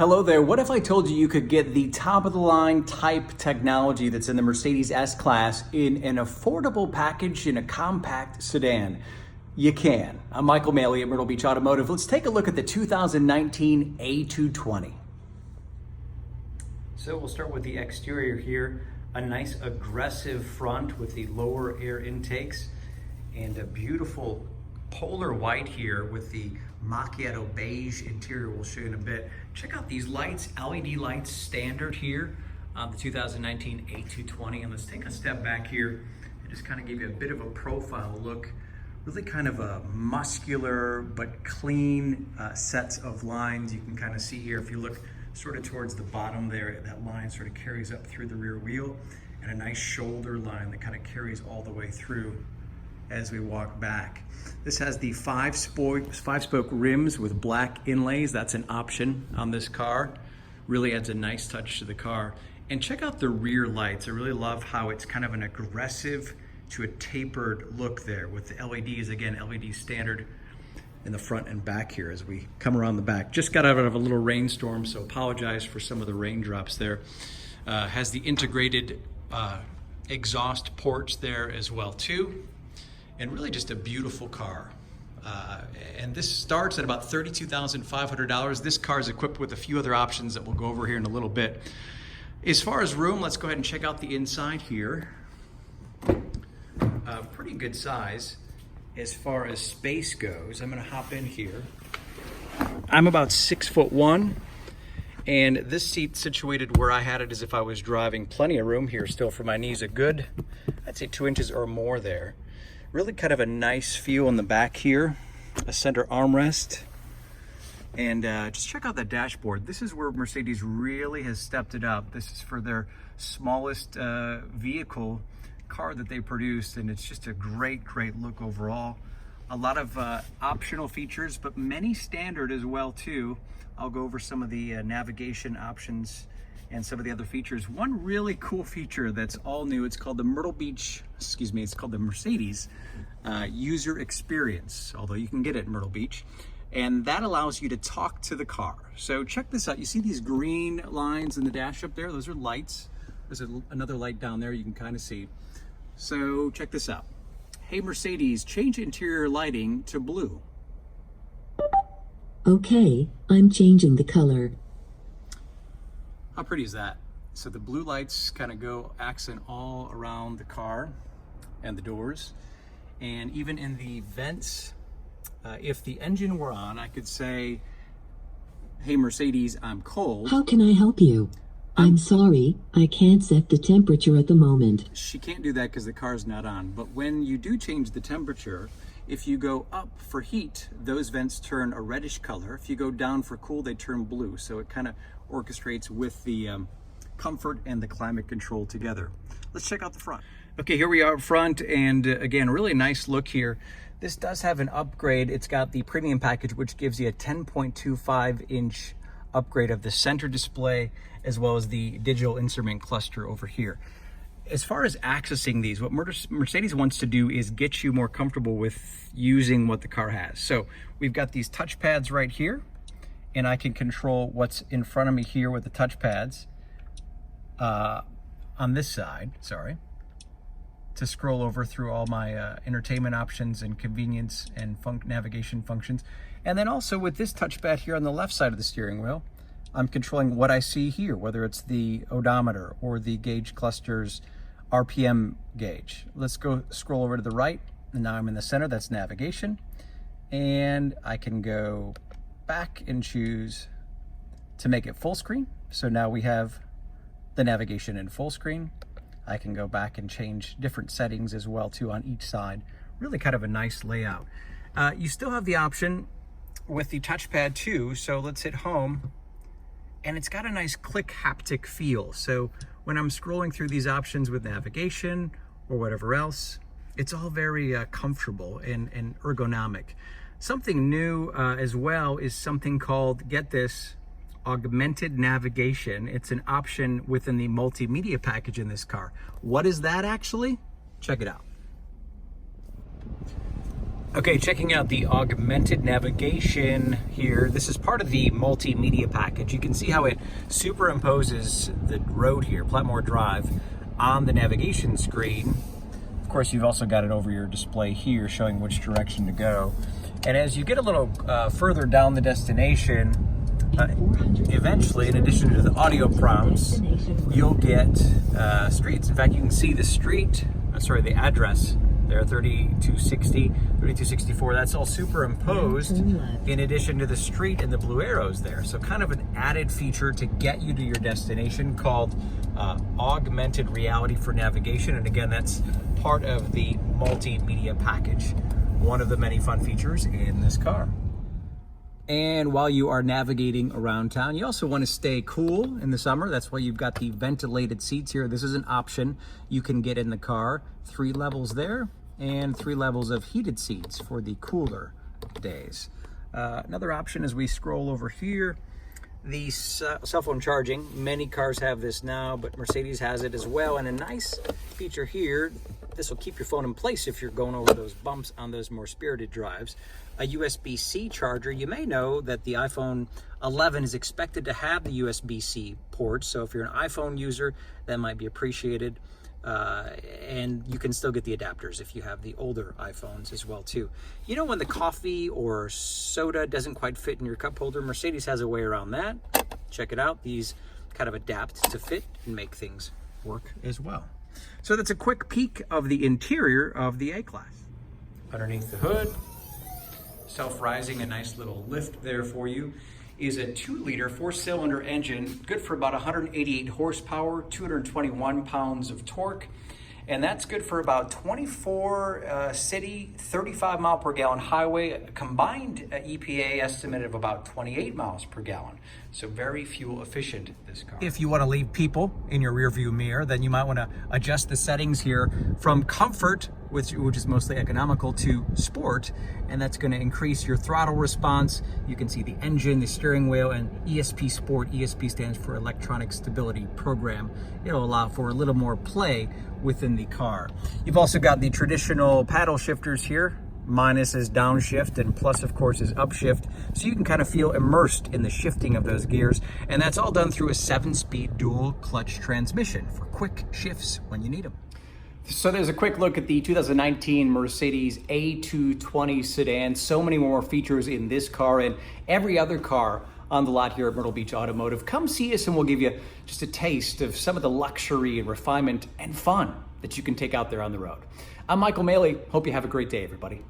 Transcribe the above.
Hello there. What if I told you you could get the top of the line type technology that's in the Mercedes S-Class in an affordable package in a compact sedan? You can. I'm Michael Maley at Myrtle Beach Automotive. Let's take a look at the 2019 A220. So we'll start with the exterior here. A nice aggressive front with the lower air intakes and a beautiful polar white here with the macchiato beige interior. We'll show you in a bit. Check out these lights, LED lights standard here on the 2019 A220. And let's take a step back here and just kind of give you a bit of a profile look. Really kind of a muscular but clean sets of lines. You can kind of see here if you look sort of towards the bottom there, that line sort of carries up through the rear wheel, and a nice shoulder line that kind of carries all the way through as we walk back. This has the five spoke rims with black inlays. That's an option on this car. Really adds a nice touch to the car. And check out the rear lights. I really love how it's kind of an aggressive to a tapered look there with the LEDs. Again, LED standard in the front and back here as we come around the back. Just got out of a little rainstorm, so apologize for some of the raindrops there. Has the integrated exhaust ports there as well too. And really just a beautiful car. And this starts at about $32,500. This car is equipped with a few other options that we'll go over here in a little bit. As far as room, let's go ahead and check out the inside here. Pretty good size as far as space goes. I'm gonna hop in here. I'm about 6'1", and this seat situated where I had it as if I was driving. Plenty of room here still for my knees. A good, I'd say 2 inches or more there. Really kind of a nice feel in the back here, a center armrest. And just check out the dashboard. This is where Mercedes really has stepped it up. This is for their smallest vehicle car that they produced, and it's just a great look overall. A lot of optional features, but many standard as well too. I'll go over some of the navigation options and some of the other features. One really cool feature that's all new, it's called the it's called the Mercedes user experience, although you can get it in Myrtle Beach. And that allows you to talk to the car. So check this out. You see these green lines in the dash up there? Those are lights. There's another light down there you can kind of see. So check this out. Hey Mercedes, change interior lighting to blue. Okay, I'm changing the color. How pretty is that? So the blue lights kind of go accent all around the car and the doors. And even in the vents, if the engine were on, I could say, hey Mercedes, I'm cold. How can I help you? I'm sorry, I can't set the temperature at the moment. She can't do that because the car's not on. But when you do change the temperature, if you go up for heat, those vents turn a reddish color. If you go down for cool, they turn blue. So it kind of orchestrates with the comfort and the climate control together. Let's check out the front. Okay, here we are up front, and again, really nice look here. This does have an upgrade. It's got the premium package, which gives you a 10.25-inch upgrade of the center display, as well as the digital instrument cluster over here. As far as accessing these, what Mercedes wants to do is get you more comfortable with using what the car has. So we've got these touch pads right here, and I can control what's in front of me here with the touch pads on this side, to scroll over through all my entertainment options and convenience and navigation functions. And then also with this touchpad here on the left side of the steering wheel, I'm controlling what I see here, whether it's the odometer or the gauge cluster's RPM gauge. Let's go scroll over to the right, and now I'm in the center, that's navigation. And I can go back and choose to make it full screen. So now we have the navigation in full screen. I can go back and change different settings as well too on each side. Really kind of a nice layout. You still have the option with the touchpad too. So let's hit home, and it's got a nice click haptic feel. So when I'm scrolling through these options with navigation or whatever else, it's all very comfortable and ergonomic. Something new as well is something called, get this, augmented navigation. It's an option within the multimedia package in this car. What is that actually? Check it out. Okay, checking out the augmented navigation here. This is part of the multimedia package. You can see how it superimposes the road here, Platmore Drive, on the navigation screen. Of course, you've also got it over your display here showing which direction to go. And as you get a little further down the destination, eventually, in addition to the audio prompts, you'll get streets. In fact, you can see the street, the address there, 3260, 3264. That's all superimposed in addition to the street and the blue arrows there. So kind of an added feature to get you to your destination called augmented reality for navigation. And again, that's part of the multimedia package, one of the many fun features in this car. And while you are navigating around town, you also want to stay cool in the summer. That's why you've got the ventilated seats here. This is an option you can get in the car. 3 levels there and 3 levels of heated seats for the cooler days. Another option as we scroll over here, the cell phone charging. Many cars have this now, but Mercedes has it as well. And a nice feature here, this will keep your phone in place if you're going over those bumps on those more spirited drives. A USB-C charger. You may know that the iPhone 11 is expected to have the USB-C port, so if you're an iPhone user, that might be appreciated. And you can still get the adapters if you have the older iPhones as well too. You know when the coffee or soda doesn't quite fit in your cup holder, Mercedes has a way around that. Check it out. These kind of adapt to fit and make things work as well. So that's a quick peek of the interior of the A-Class. Underneath the hood, self-rising, a nice little lift there for you, is a 2-liter 4-cylinder engine, good for about 188 horsepower, 221 pounds of torque, and that's good for about 24 city, 35 mile per gallon highway, a combined EPA estimate of about 28 miles per gallon. So very fuel efficient, this car. If you want to leave people in your rear view mirror, then you might want to adjust the settings here from comfort, which is mostly economical, to sport, and that's going to increase your throttle response. You can see the engine, the steering wheel, and ESP Sport. ESP stands for Electronic Stability Program. It'll allow for a little more play within the car. You've also got the traditional paddle shifters here. Minus is downshift and plus, of course, is upshift. So you can kind of feel immersed in the shifting of those gears. And that's all done through a 7-speed dual clutch transmission for quick shifts when you need them. So there's a quick look at the 2019 Mercedes A220 sedan. So many more features in this car and every other car on the lot here at Myrtle Beach Automotive. Come see us and we'll give you just a taste of some of the luxury and refinement and fun that you can take out there on the road. I'm Michael Maley. Hope you have a great day, everybody.